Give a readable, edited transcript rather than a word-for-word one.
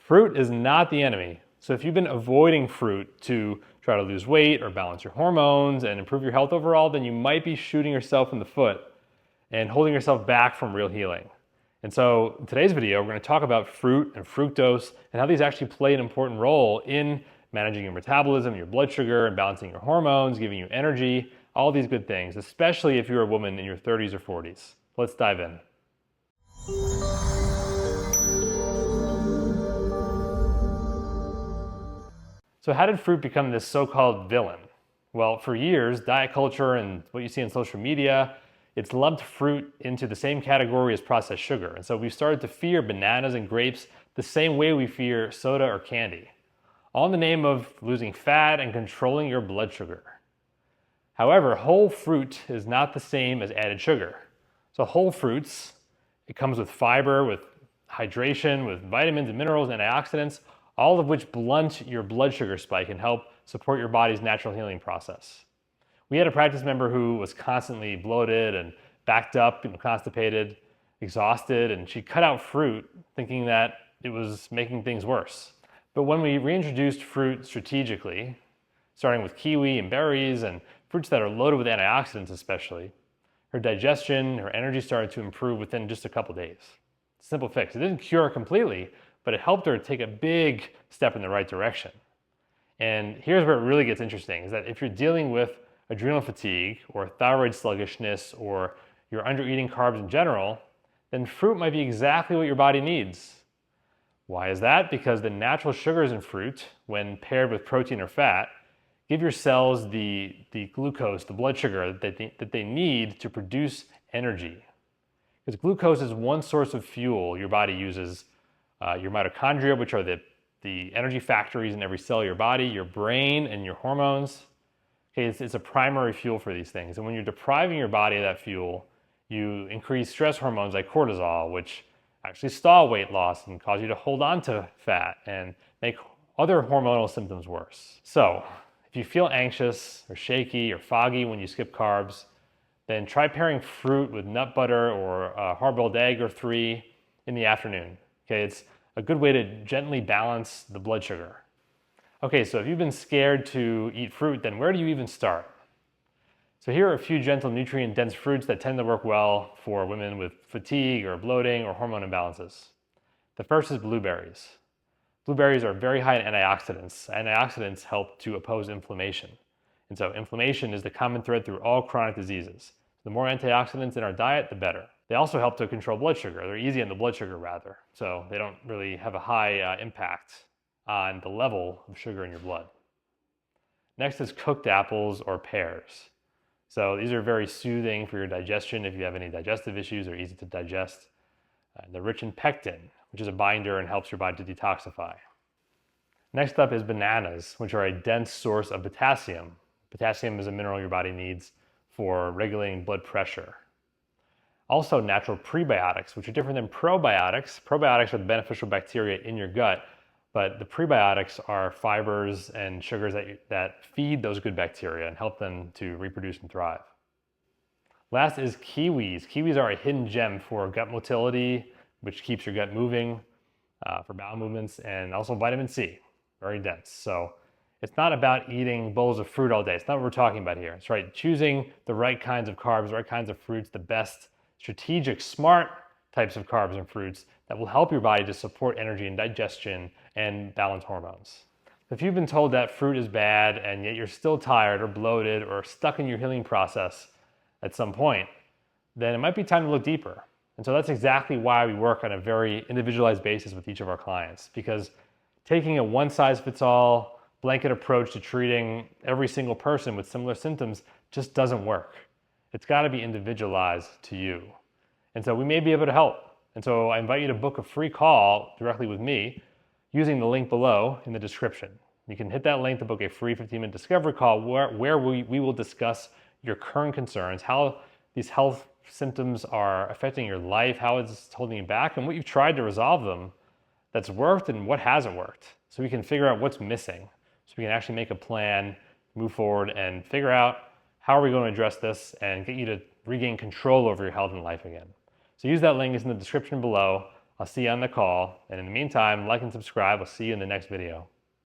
Fruit is not the enemy. So if you've been avoiding fruit to try to lose weight or balance your hormones and improve your health overall, then you might be shooting yourself in the foot and holding yourself back from real healing. And so in today's video, we're going to talk about fruit and fructose and how these actually play an important role in managing your metabolism, your blood sugar, and balancing your hormones, giving you energy, all these good things, especially if you're a woman in your 30s or 40s. Let's dive in. So how did fruit become this so-called villain? Well, for years, diet culture and what you see on social media, it's lumped fruit into the same category as processed sugar. And so we've started to fear bananas and grapes the same way we fear soda or candy, all in the name of losing fat and controlling your blood sugar. However, whole fruit is not the same as added sugar. So whole fruits, it comes with fiber, with hydration, with vitamins and minerals and antioxidants, all of which blunt your blood sugar spike and help support your body's natural healing process. We had a practice member who was constantly bloated and backed up, constipated, exhausted, and she cut out fruit thinking that it was making things worse. But when we reintroduced fruit strategically, starting with kiwi and berries and fruits that are loaded with antioxidants especially, her digestion, her energy started to improve within just a couple days. Simple fix. It didn't cure her completely, but it helped her take a big step in the right direction. And here's where it really gets interesting, is that if you're dealing with adrenal fatigue or thyroid sluggishness or you're under eating carbs in general, then fruit might be exactly what your body needs. Why is that? Because the natural sugars in fruit, when paired with protein or fat, give your cells the glucose, the blood sugar that they need to produce energy. Because glucose is one source of fuel your body uses. Your mitochondria, which are the energy factories in every cell of your body, your brain, and your hormones. Okay, it's a primary fuel for these things. And when you're depriving your body of that fuel, you increase stress hormones like cortisol, which actually stall weight loss and cause you to hold on to fat and make other hormonal symptoms worse. So if you feel anxious or shaky or foggy when you skip carbs, then try pairing fruit with nut butter or a hard-boiled egg or 3 in the afternoon. Okay, it's a good way to gently balance the blood sugar. Okay, so if you've been scared to eat fruit, then where do you even start? So here are a few gentle nutrient-dense fruits that tend to work well for women with fatigue or bloating or hormone imbalances. The first is blueberries. Blueberries are very high in antioxidants. Antioxidants help to oppose inflammation. And so inflammation is the common thread through all chronic diseases. The more antioxidants in our diet, the better. They also help to control blood sugar. They're easy on the blood sugar rather, so they don't really have a high impact on the level of sugar in your blood. Next is cooked apples or pears. So these are very soothing for your digestion if you have any digestive issues. They're easy to digest. They're rich in pectin, which is a binder and helps your body to detoxify. Next up is bananas, which are a dense source of potassium. Potassium is a mineral your body needs for regulating blood pressure. Also natural prebiotics, which are different than probiotics. Probiotics are the beneficial bacteria in your gut, but the prebiotics are fibers and sugars that feed those good bacteria and help them to reproduce and thrive. Last is kiwis. Kiwis are a hidden gem for gut motility, which keeps your gut moving for bowel movements, and also vitamin C, very dense. So it's not about eating bowls of fruit all day. It's not what we're talking about here. It's right, choosing the right kinds of carbs, the right kinds of fruits, the best strategic, smart types of carbs and fruits that will help your body to support energy and digestion and balance hormones. If you've been told that fruit is bad and yet you're still tired or bloated or stuck in your healing process at some point, then it might be time to look deeper. And so that's exactly why we work on a very individualized basis with each of our clients, because taking a one-size-fits-all blanket approach to treating every single person with similar symptoms just doesn't work. It's got to be individualized to you. And so we may be able to help. And so I invite you to book a free call directly with me using the link below in the description. You can hit that link to book a free 15-minute discovery call where we will discuss your current concerns, how these health symptoms are affecting your life, how it's holding you back, and what you've tried to resolve them that's worked and what hasn't worked. So we can figure out what's missing. So we can actually make a plan, move forward, and figure out how are we going to address this and get you to regain control over your health and life again. So use that link, it's in the description below. I'll see you on the call. And in the meantime, like and subscribe. I'll see you in the next video.